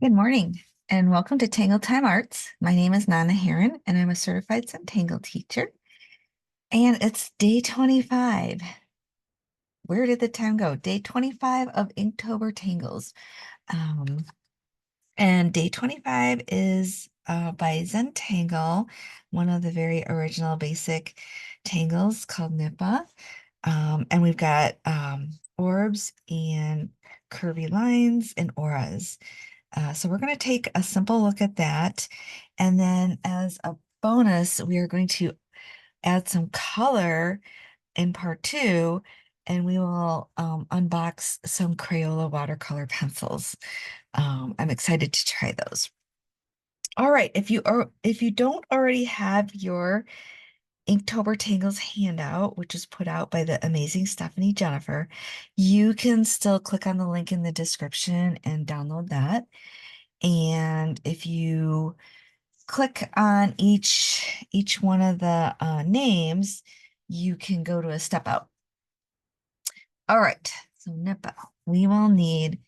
Good morning and welcome to Tangle Time Arts. My name is Nana Heron and I'm a certified Zentangle teacher. And it's day 25. Where did the time go? Day 25 of Inktober Tangles. Um, and day 25 is by Zentangle, one of the very original basic tangles called Nipa. And we've got orbs and curvy lines and auras. So we're going to take a simple look at that. And then as a bonus, we are going to add some color in part two, and we will unbox some Crayola watercolor pencils. I'm excited to try those. All right, if you don't already have your Inktober Tangles handout, which is put out by the amazing Stephanie Jennifer, you can still click on the link in the description and download that. And if you click on each one of the names, you can go to a step out. All right, so Nipa, we will need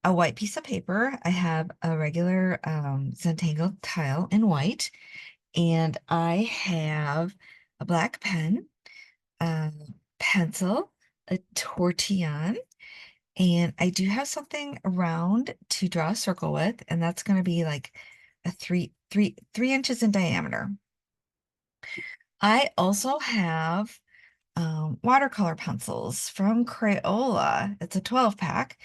a white piece of paper. I have a regular Zentangle tile in white, and I have a black pen, a pencil, a tortillon, and I do have something round to draw a circle with, and that's going to be like a three inches in diameter. I also have watercolor pencils from Crayola. It's a 12 pack.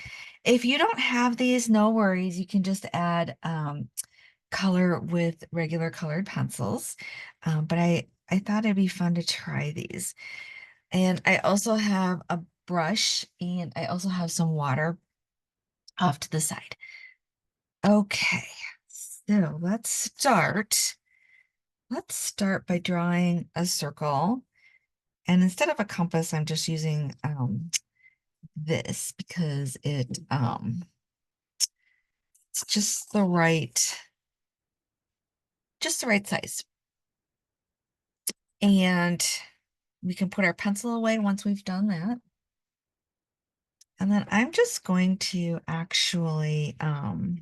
If you don't have these, no worries. You can just add color with regular colored pencils. But I thought it'd be fun to try these. And I also have a brush and I also have some water off to the side. Okay, so let's start. Let's start by drawing a circle. And instead of a compass, I'm just using this because it's just the right size. And we can put our pencil away once we've done that. And then I'm just going to actually I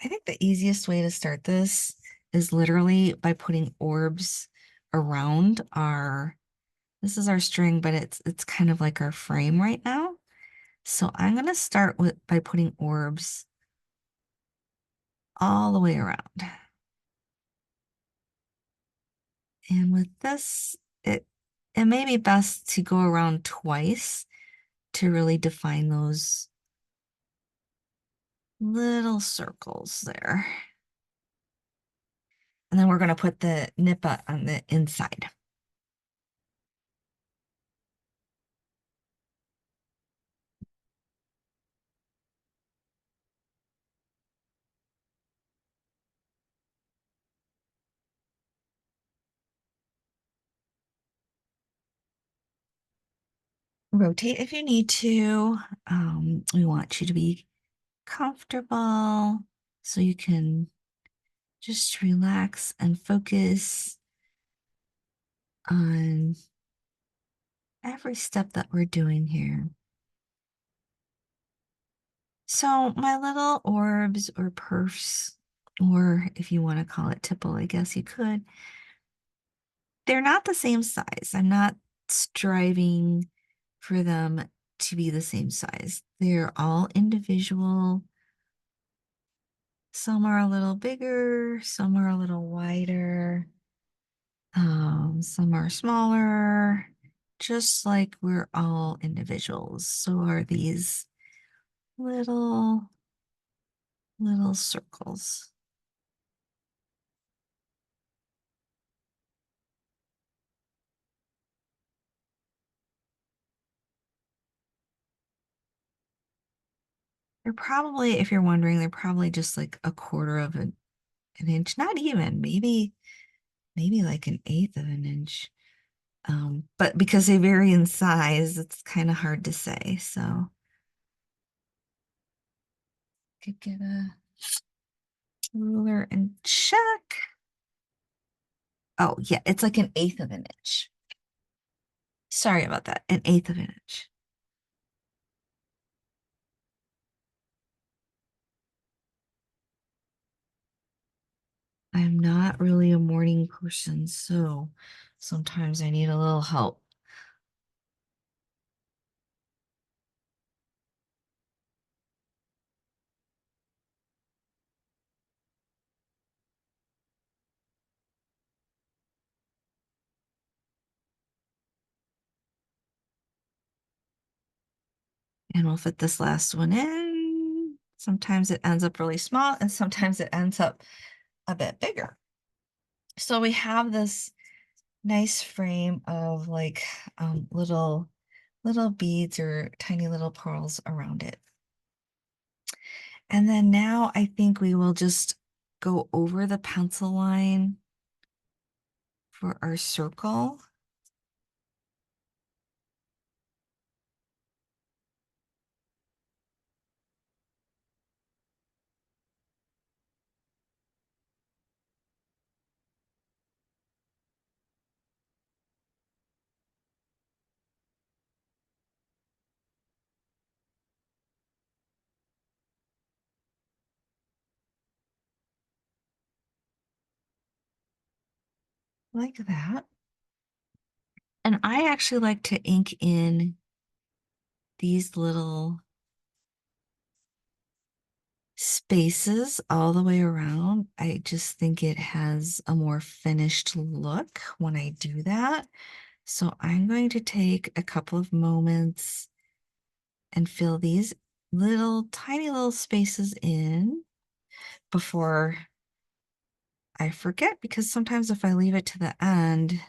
think the easiest way to start this is literally by putting orbs around this is our string, but it's kind of like our frame right now. So I'm going to start by putting orbs all the way around. And with this, it may be best to go around twice to really define those little circles there. And then we're going to put the Nipa on the inside. Rotate if you need to. We want you to be comfortable so you can just relax and focus on every step that we're doing here. So my little orbs or perfs, or if you want to call it tipple, I guess you could, they're not the same size. I'm not striving for them to be the same size. They're all individual. Some are a little bigger, some are a little wider, some are smaller, just like we're all individuals. So are these little circles. They're probably, if you're wondering, they're probably just like a quarter of an inch, not even, maybe like an eighth of an inch. But because they vary in size, it's kind of hard to say. So could get a ruler and check. Oh, yeah, it's like an eighth of an inch. Sorry about that, an eighth of an inch. I'm not really a morning person, so sometimes I need a little help. And we'll fit this last one in. Sometimes it ends up really small and sometimes it ends up a bit bigger. So we have this nice frame of like little beads or tiny little pearls around it. And then now I think we will just go over the pencil line for our circle. Like that. And I actually like to ink in these little spaces all the way around. I just think it has a more finished look when I do that. So I'm going to take a couple of moments and fill these little tiny little spaces in before I forget, because sometimes if I leave it to the end,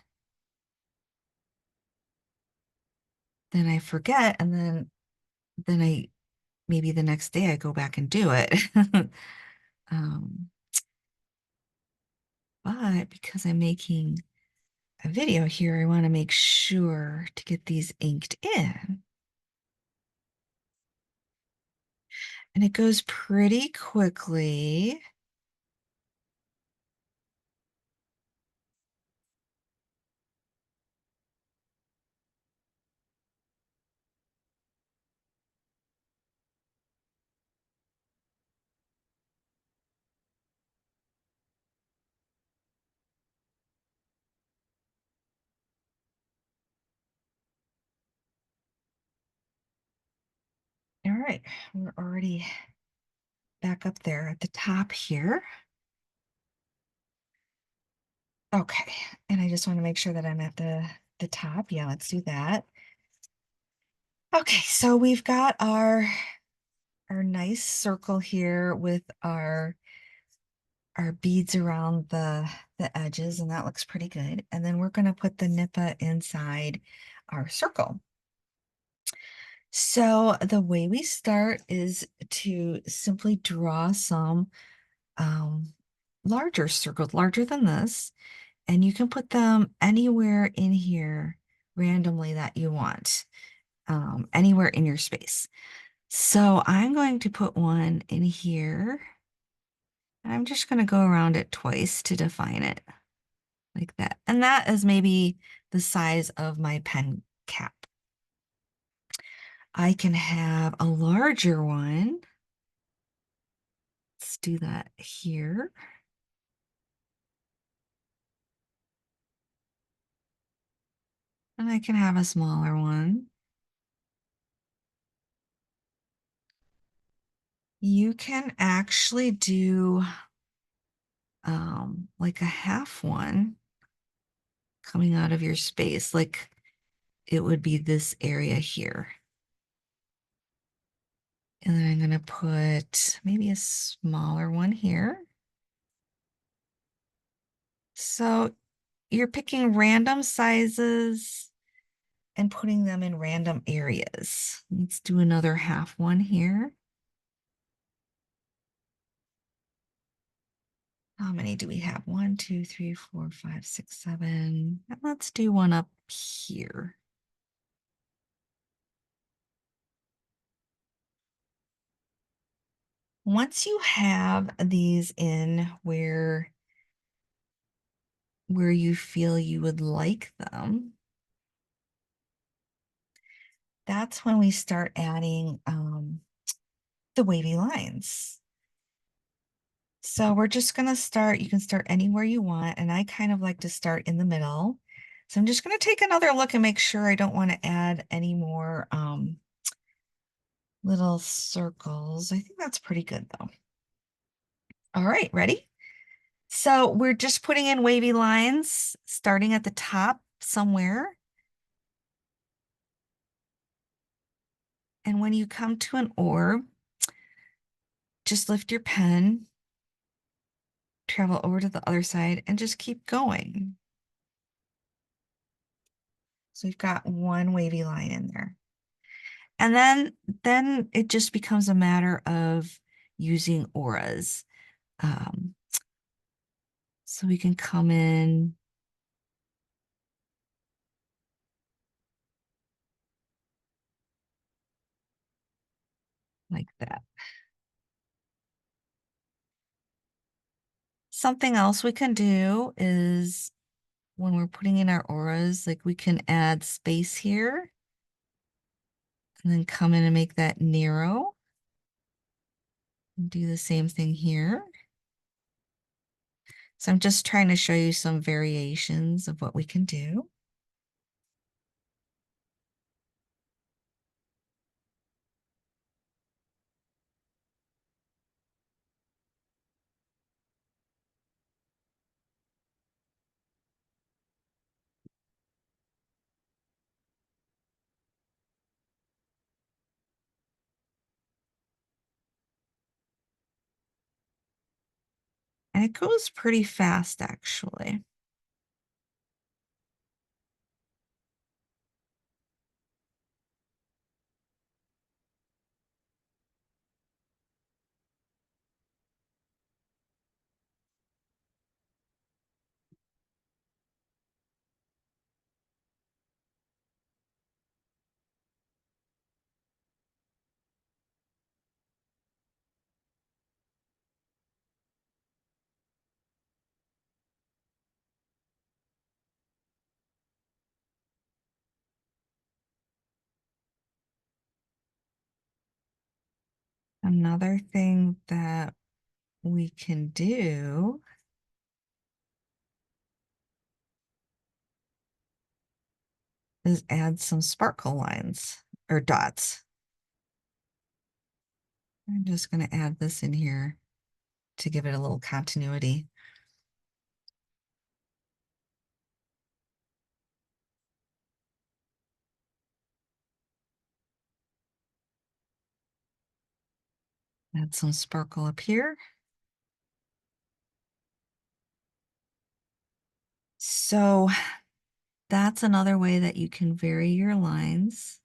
then I forget, and then I maybe the next day I go back and do it. um, but because I'm making a video here, I want to make sure to get these inked in. And it goes pretty quickly. All right, we're already back up there at the top here. Okay, and I just want to make sure that I'm at the top. Yeah, let's do that. Okay, so we've got our nice circle here with our beads around the edges, and that looks pretty good. And then we're going to put the Nipa inside our circle. So the way we start is to simply draw some larger circles, larger than this, and you can put them anywhere in here randomly that you want, anywhere in your space. So I'm going to put one in here. I'm just going to go around it twice to define it like that. And that is maybe the size of my pen cap. I can have a larger one. Let's do that here. And I can have a smaller one. You can actually do like a half one coming out of your space, like it would be this area here. And then I'm going to put maybe a smaller one here. So you're picking random sizes and putting them in random areas. Let's do another half one here. How many do we have? 1, 2, 3, 4, 5, 6, 7. And let's do one up here. Once you have these in where you feel you would like them, that's when we start adding the wavy lines. So we're just going to start. You can start anywhere you want. And I kind of like to start in the middle. So I'm just going to take another look and make sure I don't want to add any more little circles. I think that's pretty good though. All right, ready? So we're just putting in wavy lines, starting at the top somewhere. And when you come to an orb, just lift your pen, travel over to the other side, and just keep going. So we've got one wavy line in there. And then it just becomes a matter of using auras. Um, so we can come in like that. Something else we can do is when we're putting in our auras, like we can add space here and then come in and make that narrow. And do the same thing here. So I'm just trying to show you some variations of what we can do. And it goes pretty fast, actually. Another thing that we can do is add some sparkle lines or dots. I'm just going to add this in here to give it a little continuity. Add some sparkle up here. So that's another way that you can vary your lines.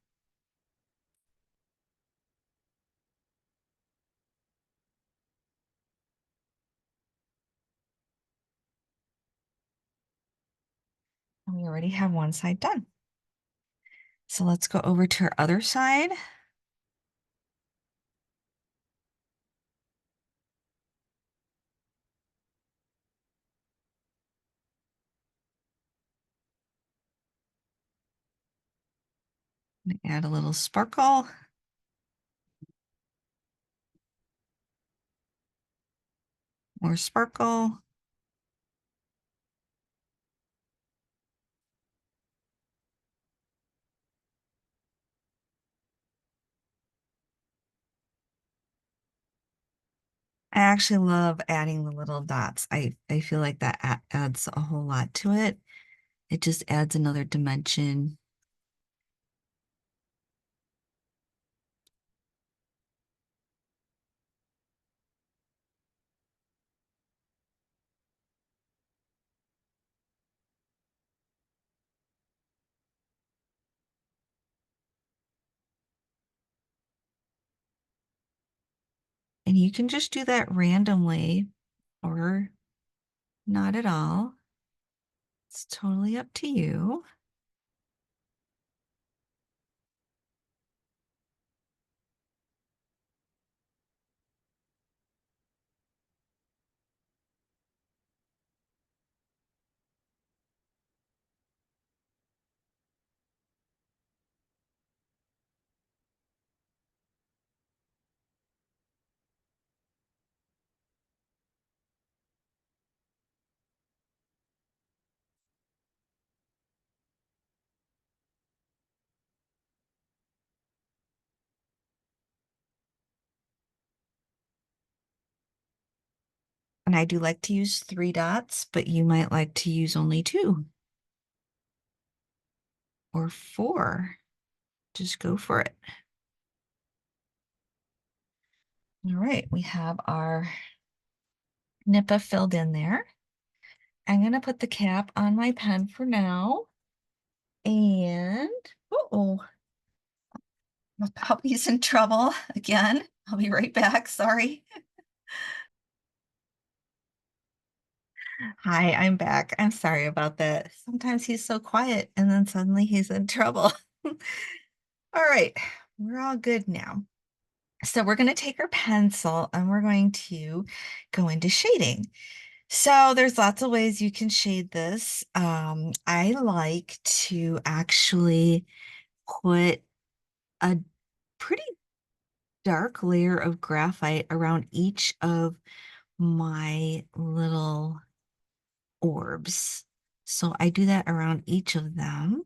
And we already have one side done. So let's go over to our other side. Add a little sparkle. More sparkle. I actually love adding the little dots. I feel like that adds a whole lot to it. It just adds another dimension. And you can just do that randomly or not at all. It's totally up to you. And I do like to use 3 dots, but you might like to use only 2 or 4. Just go for it. All right, we have our Nipa filled in there. I'm going to put the cap on my pen for now. And, oh, my puppy's in trouble again. I'll be right back. Sorry. Hi, I'm back. I'm sorry about that. Sometimes he's so quiet and then suddenly he's in trouble. All right, we're all good now. So we're going to take our pencil and we're going to go into shading. So there's lots of ways you can shade this. I like to actually put a pretty dark layer of graphite around each of my little orbs. So I do that around each of them,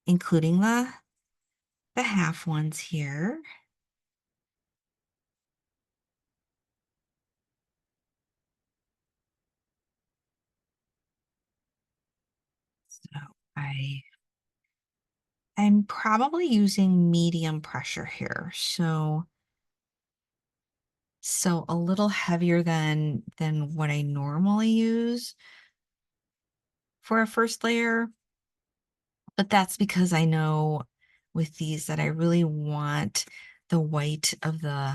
including the half ones here. So I'm probably using medium pressure here. So a little heavier than what I normally use for a first layer, but that's because I know with these that I really want the white of the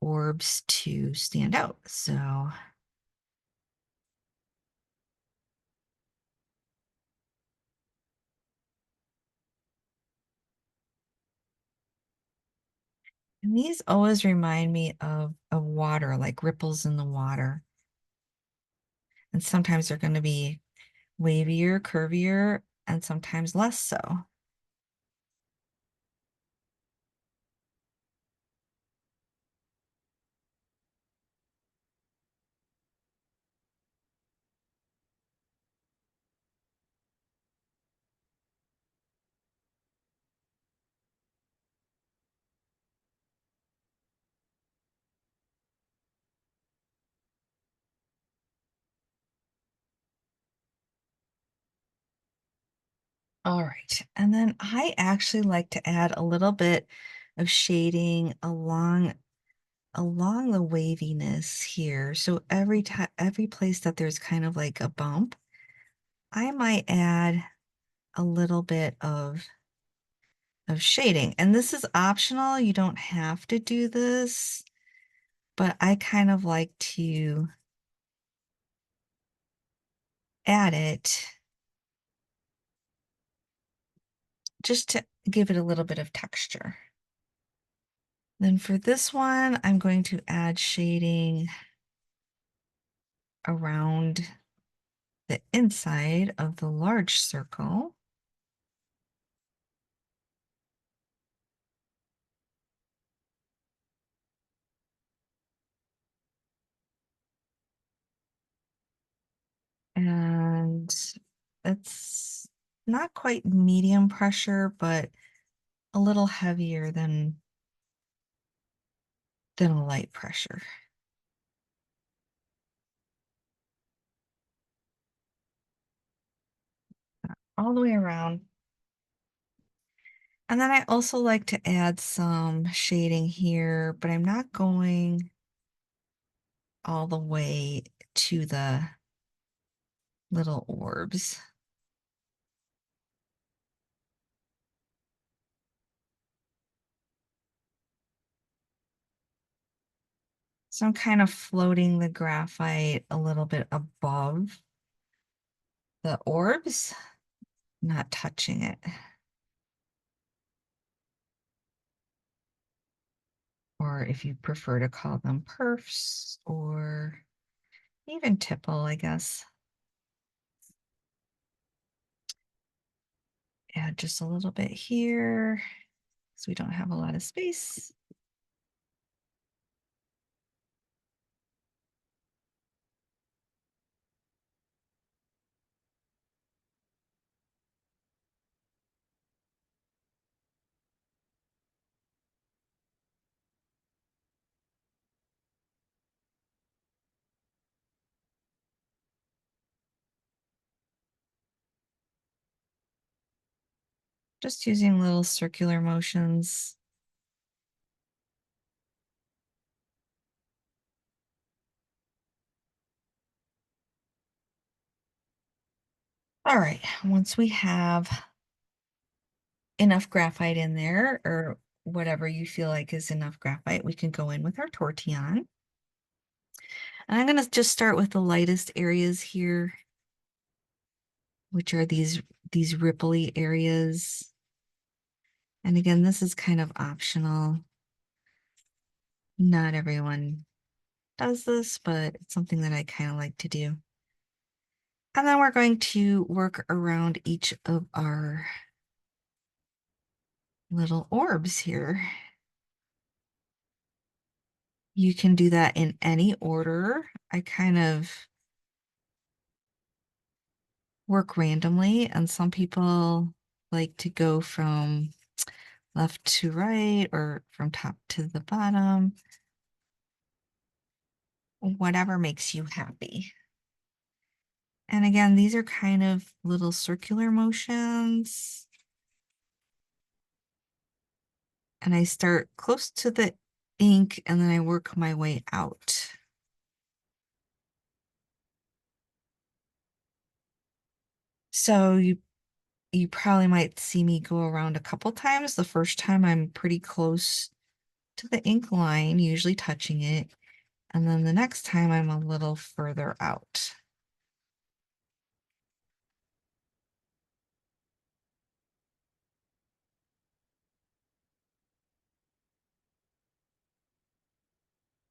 orbs to stand out. So and these always remind me of water, like ripples in the water. And sometimes they're going to be wavier, curvier, and sometimes less so. All right. And then I actually like to add a little bit of shading along the waviness here. So every place that there's kind of like a bump, I might add a little bit of shading. And this is optional. You don't have to do this, but I kind of like to add it just to give it a little bit of texture. Then for this one, I'm going to add shading around the inside of the large circle. And it's not quite medium pressure, but a little heavier than a light pressure. All the way around. And then I also like to add some shading here, but I'm not going all the way to the little orbs. So I'm kind of floating the graphite a little bit above the orbs, not touching it. Or if you prefer to call them perfs or even tipple, I guess. Add just a little bit here so we don't have a lot of space. Just using little circular motions. All right, once we have enough graphite in there, or whatever you feel like is enough graphite, we can go in with our tortillon. And I'm going to just start with the lightest areas here, which are these ripply areas. And again, this is kind of optional. Not everyone does this, but it's something that I kind of like to do. And then we're going to work around each of our little orbs here. You can do that in any order. I kind of work randomly, and some people like to go from left to right or from top to the bottom. Whatever makes you happy. And again, these are kind of little circular motions. And I start close to the ink and then I work my way out. So you probably might see me go around a couple times. The first time I'm pretty close to the ink line, usually touching it. And then the next time I'm a little further out.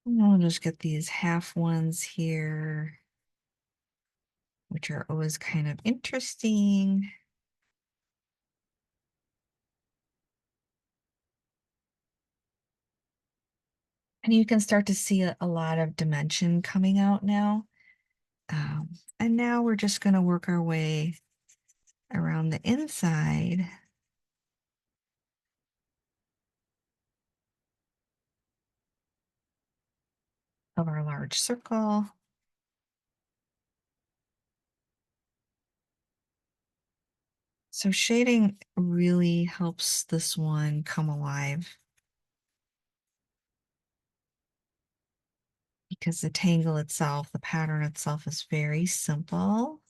And I'll just get these half ones here, which are always kind of interesting. And you can start to see a lot of dimension coming out now. And now we're just going to work our way around the inside. Of our large circle. So shading really helps this one come alive because the tangle itself, the pattern itself is very simple.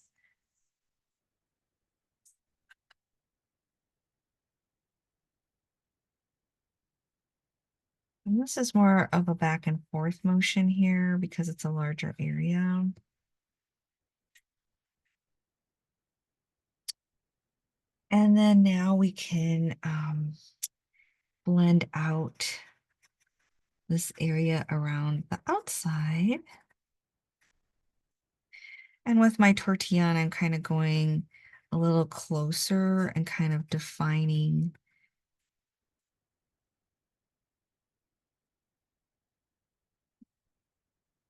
And this is more of a back and forth motion here because it's a larger area. And then now we can blend out this area around the outside. And with my tortillon, I'm kind of going a little closer and kind of defining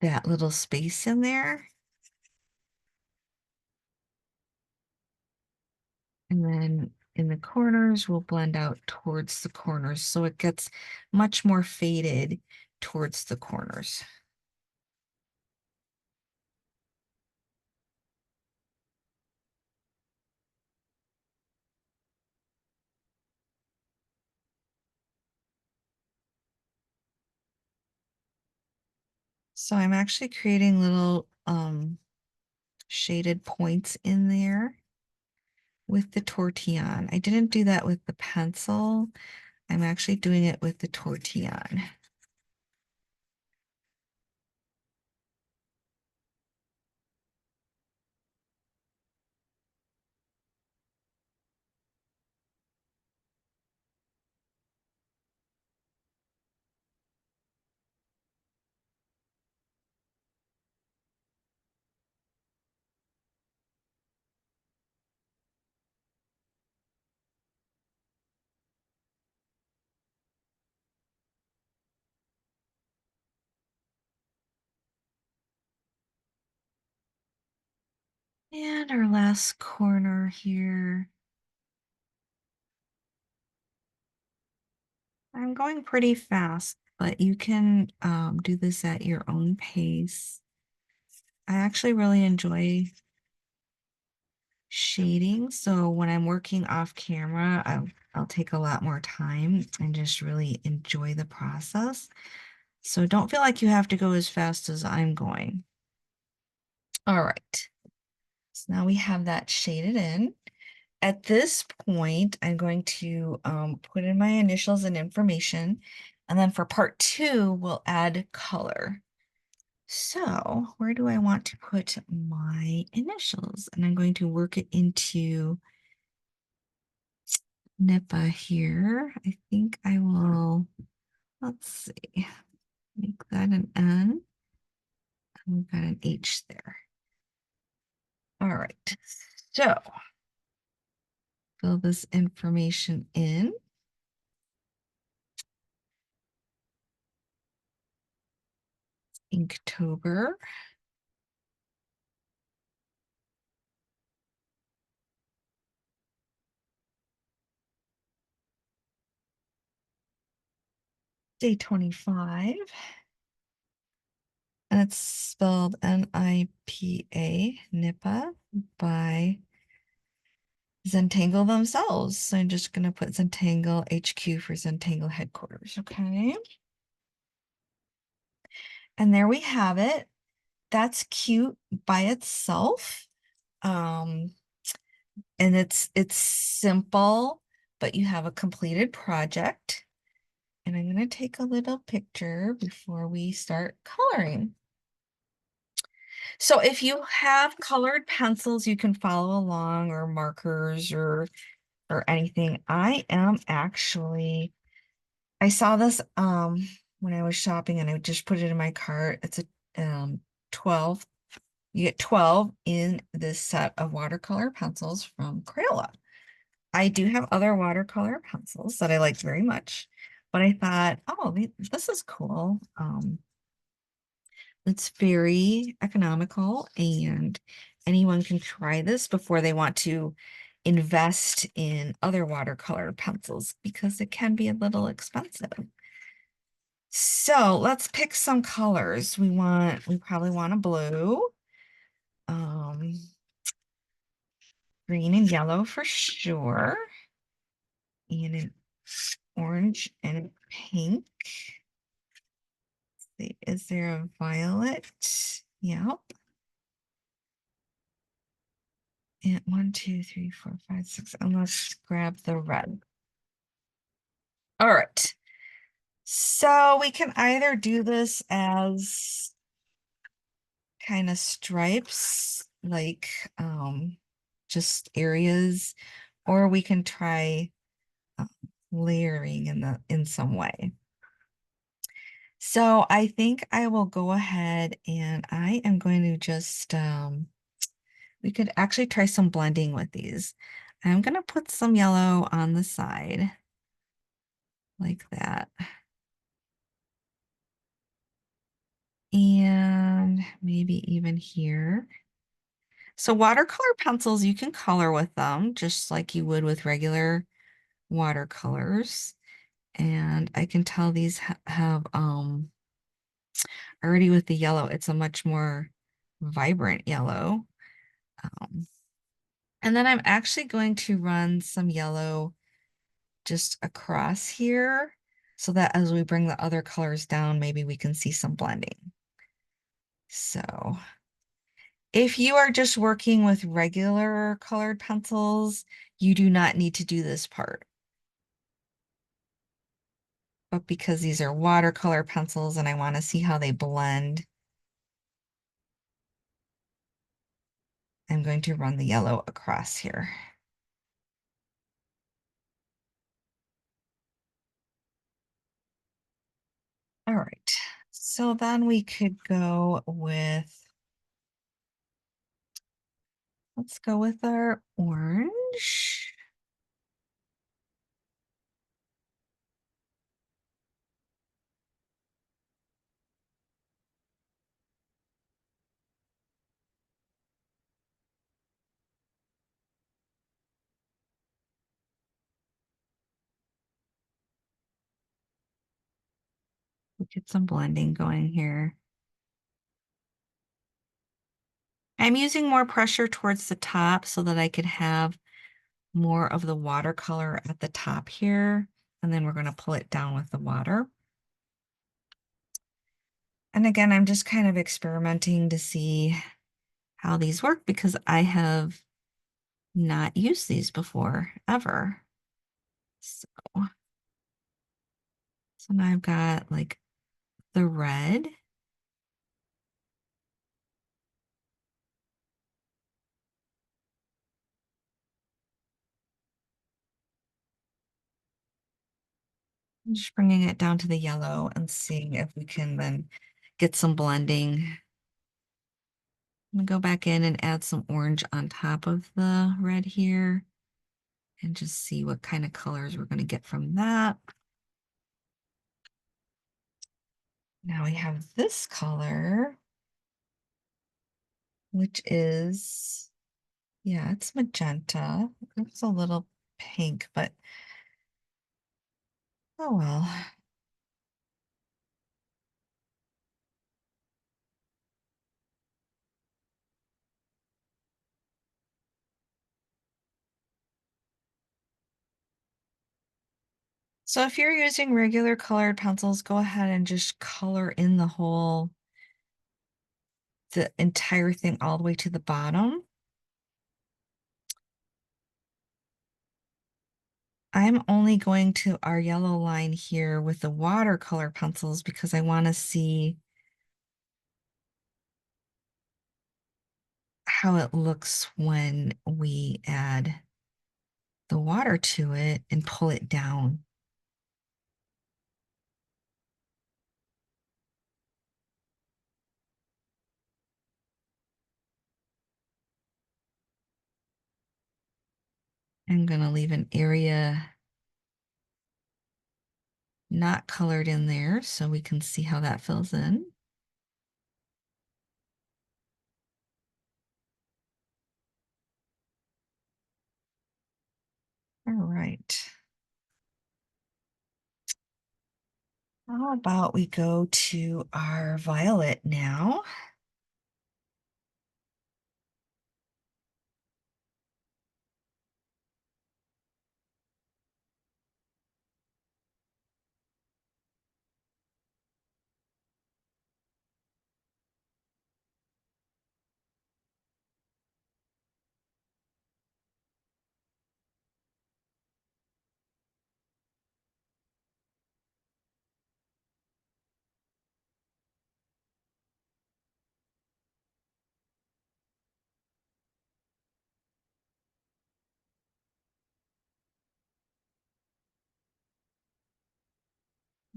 that little space in there. And then in the corners, we'll blend out towards the corners. So it gets much more faded towards the corners. So I'm actually creating little shaded points in there with the tortillon. I didn't do that with the pencil. I'm actually doing it with the tortillon. And our last corner here. I'm going pretty fast, but you can do this at your own pace. I actually really enjoy shading. So when I'm working off camera, I'll take a lot more time and just really enjoy the process. So don't feel like you have to go as fast as I'm going. All right. So now we have that shaded in. At this point, I'm going to put in my initials and information. And then for part 2, we'll add color. So where do I want to put my initials? And I'm going to work it into Nipa here. I think I will, let's see, make that an N. And we've got an H there. All right, so fill this information in. Inktober. Day 25. And it's spelled Nipa, Nipa, by Zentangle themselves. So I'm just going to put Zentangle HQ for Zentangle headquarters. Okay. And there we have it. That's cute by itself. And it's simple, but you have a completed project. And I'm going to take a little picture before we start coloring. So if you have colored pencils, you can follow along, or markers, or anything. I saw this when I was shopping, and I just put it in my cart. It's a 12. You get 12 in this set of watercolor pencils from Crayola. I do have other watercolor pencils that I like very much, but I thought, oh, this is cool. It's very economical, and anyone can try this before they want to invest in other watercolor pencils, because it can be a little expensive. So let's pick some colors. We probably want a blue, green and yellow for sure, and an orange and a pink. Let's see, is there a violet? Yep. And 1, 2, 3, 4, 5, 6. And let's grab the red. All right. So we can either do this as kind of stripes, like just areas, or we can try layering in some way. So I think I will go ahead and I am going to just we could actually try some blending with these. I'm going to put some yellow on the side like that. And maybe even here. So watercolor pencils, you can color with them just like you would with regular watercolors. And I can tell these have already with the yellow, it's a much more vibrant yellow. And then I'm actually going to run some yellow just across here, so that as we bring the other colors down, maybe we can see some blending. So if you are just working with regular colored pencils, you do not need to do this part. But because these are watercolor pencils and I want to see how they blend, I'm going to run the yellow across here. All right, so then we could go with, let's go with our orange. We get some blending going here. I'm using more pressure towards the top so that I could have more of the watercolor at the top here. And then we're going to pull it down with the water. And again, I'm just kind of experimenting to see how these work because I have not used these before, ever. So now I've got like the red. I'm just bringing it down to the yellow and seeing if we can then get some blending. I'm gonna go back in and add some orange on top of the red here and just see what kind of colors we're gonna get from that. Now we have this color, which is, yeah, it's magenta. It's a little pink, but oh well. So if you're using regular colored pencils, go ahead and just color in the entire thing all the way to the bottom. I'm only going to our yellow line here with the watercolor pencils because I want to see how it looks when we add the water to it and pull it down. I'm going to leave an area not colored in there so we can see how that fills in. All right. How about we go to our violet now?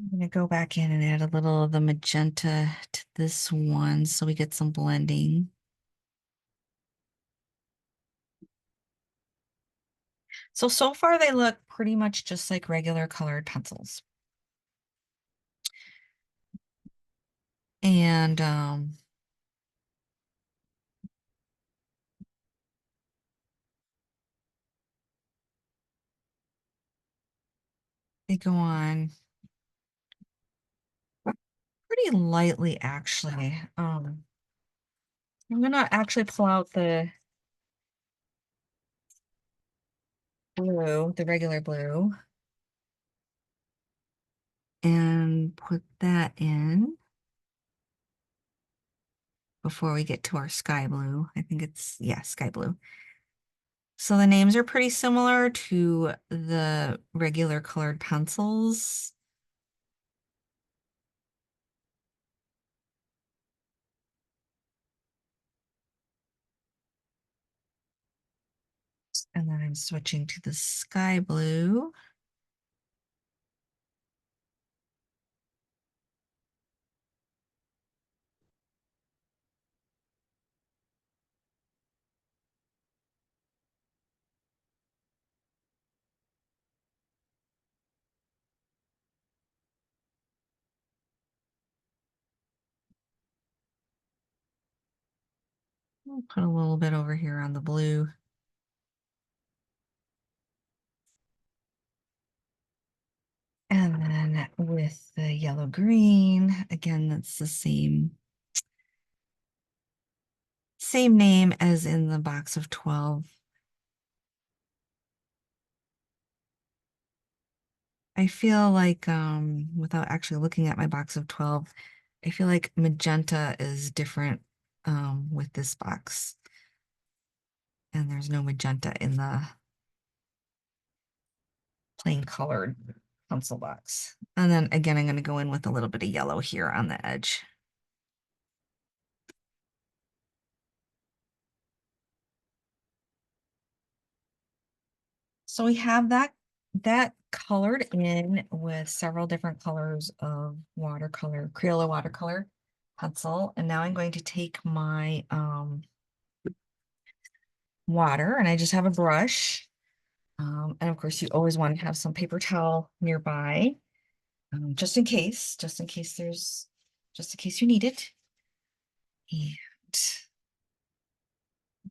I'm going to go back in and add a little of the magenta to this one so we get some blending. So far they look pretty much just like regular colored pencils. And they go on pretty lightly actually. I'm gonna actually pull out the blue, the regular blue, and put that in before we get to our sky blue. I think it's, yeah, sky blue. So the names are pretty similar to the regular colored pencils. And then I'm switching to the sky blue. I'll put a little bit over here on the blue. And then with the yellow green, again, that's the same name as in the box of 12. I feel like, without actually looking at my box of 12, I feel like magenta is different with this box. And there's no magenta in the plain colored pencil box. And then again, I'm going to go in with a little bit of yellow here on the edge. So we have that colored in with several different colors of watercolor, Crayola watercolor pencil. And now I'm going to take my water, and I just have a brush. And of course, you always want to have some paper towel nearby, just in case just in case you need it. And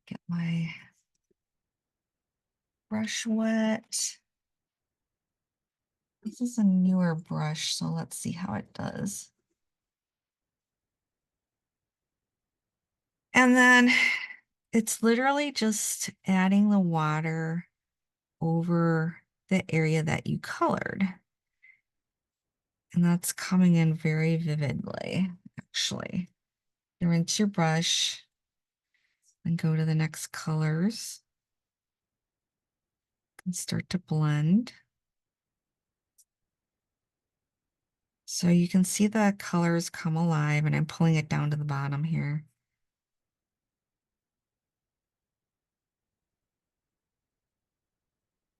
get my brush wet. This is a newer brush, so let's see how it does. And then it's literally just adding the water over the area that you colored. And that's coming in very vividly, actually. You rinse your brush and go to the next colors and start to blend. So you can see the colors come alive, and I'm pulling it down to the bottom here.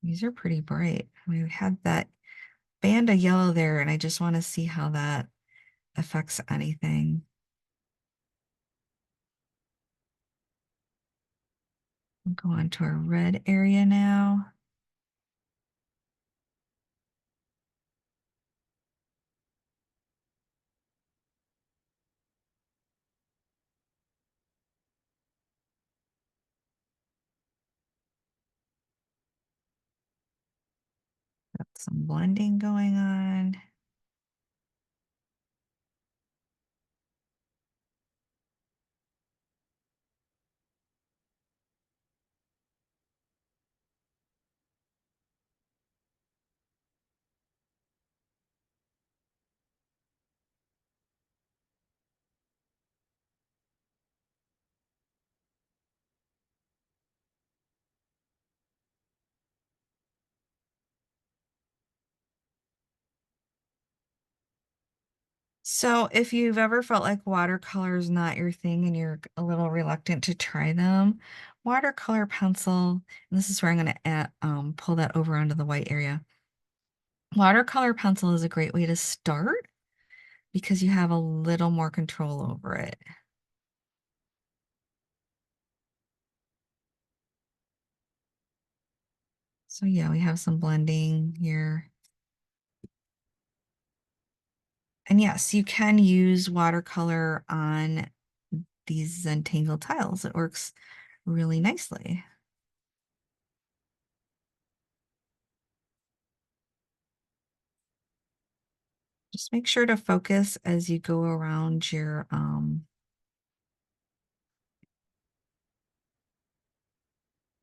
These are pretty bright. We had that band of yellow there, and I just want to see how that affects anything. We'll go on to our red area now. Got some blending going on. So if you've ever felt like watercolor is not your thing and you're a little reluctant to try them, watercolor pencil, and this is where I'm going to pull that over onto the white area. Watercolor pencil is a great way to start because you have a little more control over it. So yeah, we have some blending here. And yes, you can use watercolor on these Zentangle tiles. It works really nicely. Just make sure to focus as you go around your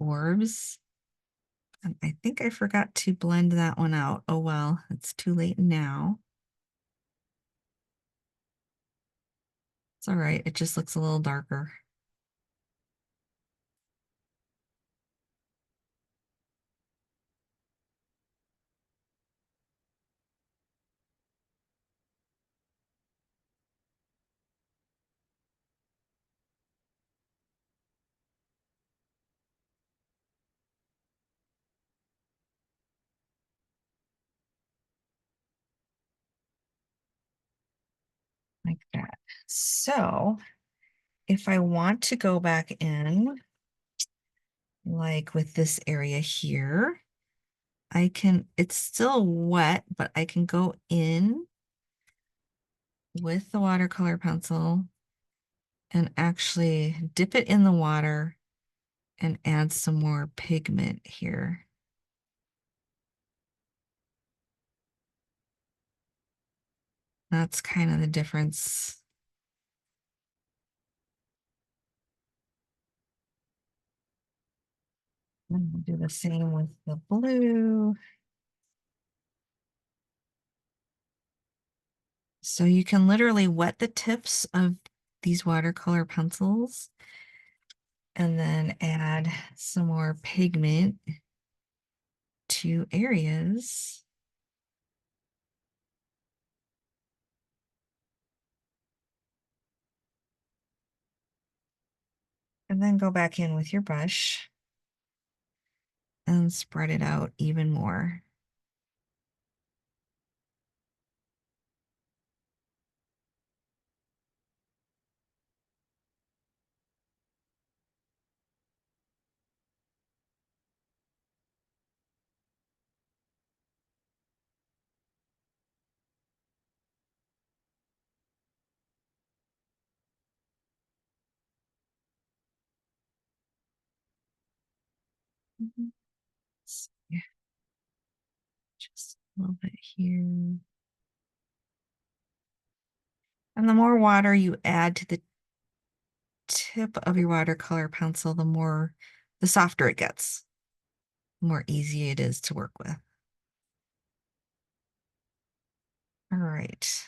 orbs. And I think I forgot to blend that one out. Oh well, it's too late now. It's all right. It just looks a little darker. Like that. So if I want to go back in, like with this area here, I can, it's still wet, but I can go in with the watercolor pencil and actually dip it in the water and add some more pigment here. That's kind of the difference. And we'll do the same with the blue. So you can literally wet the tips of these watercolor pencils and then add some more pigment to areas. And then go back in with your brush and spread it out even more. Mhm. Yeah, just a little bit here. And the more water you add to the tip of your watercolor pencil, the softer it gets, the more easy it is to work with. All right.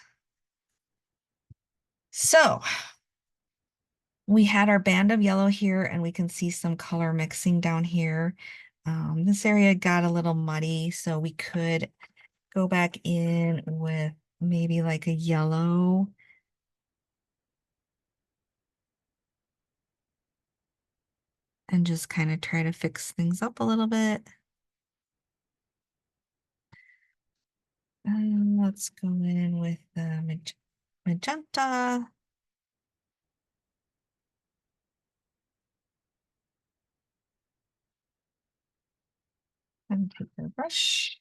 So we had our band of yellow here, and we can see some color mixing down here. This area got a little muddy, so we could go back in with maybe like a yellow. And just kind of try to fix things up a little bit. Let's go in with the magenta. And take the brush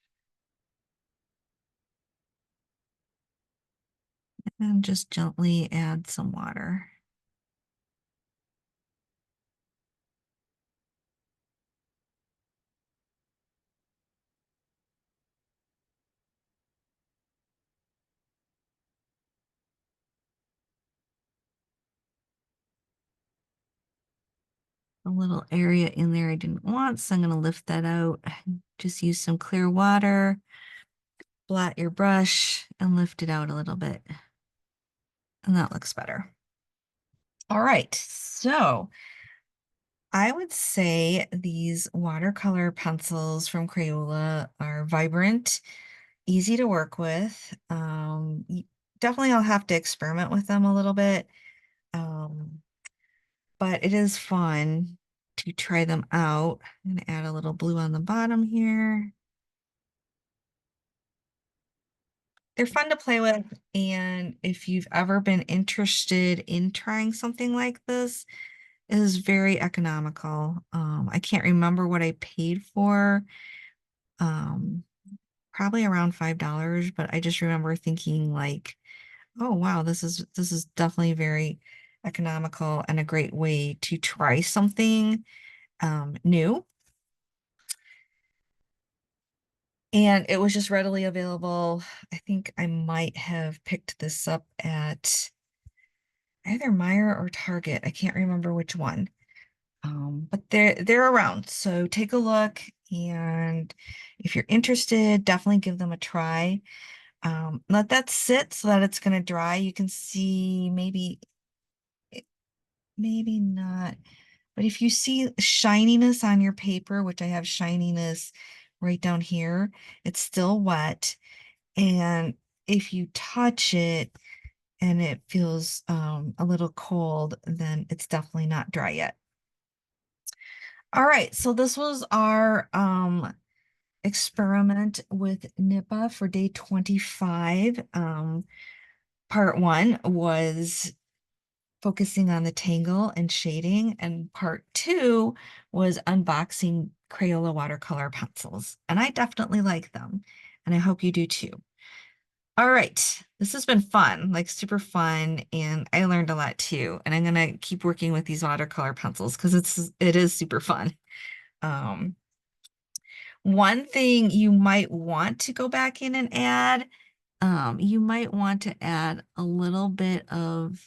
and just gently add some water. A little area in there I didn't want, so I'm going to lift that out. Just use some clear water, blot your brush, and lift it out a little bit. And that looks better. All right, so I would say these watercolor pencils from Crayola are vibrant, easy to work with. Definitely I'll have to experiment with them a little bit. Um, but it is fun to try them out. I'm going to add a little blue on the bottom here. They're fun to play with, and if you've ever been interested in trying something like this, it is very economical. I can't remember what I paid for. Um, Probably around $5, but I just remember thinking like, oh wow, this is definitely very economical and a great way to try something new. And it was just readily available. I think I might have picked this up at either Meijer or Target. I can't remember which one. But they're around. So take a look, and if you're interested, definitely give them a try. Let that sit so that it's going to dry. You can see maybe not, but if you see shininess on your paper, which I have shininess right down here, it's still wet. And if you touch it and it feels a little cold, then it's definitely not dry yet. All right, so this was our experiment with Nipa for day 25. Part one was focusing on the tangle and shading, and part two was unboxing Crayola watercolor pencils. And I definitely like them, and I hope you do too. All right, this has been fun, like super fun, and I learned a lot too. And I'm gonna keep working with these watercolor pencils because it is super fun. Um, One thing you might want to go back in and add, you might want to add a little bit of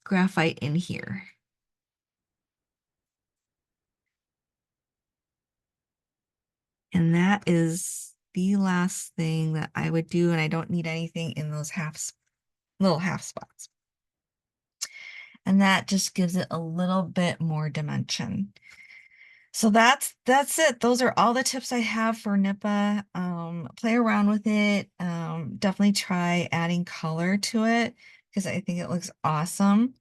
graphite in here. And that is the last thing that I would do, and I don't need anything in those little half spots. And that just gives it a little bit more dimension. So that's it. Those are all the tips I have for Nipa. Play around with it. Definitely try adding color to it because I think it looks awesome.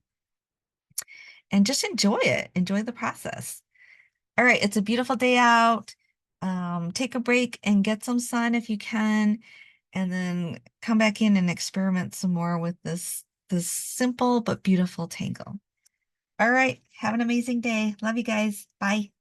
And just enjoy it. Enjoy the process. All right, it's a beautiful day out. Take a break and get some sun if you can, and then come back in and experiment some more with this simple but beautiful tangle. All right, have an amazing day. Love you guys. Bye.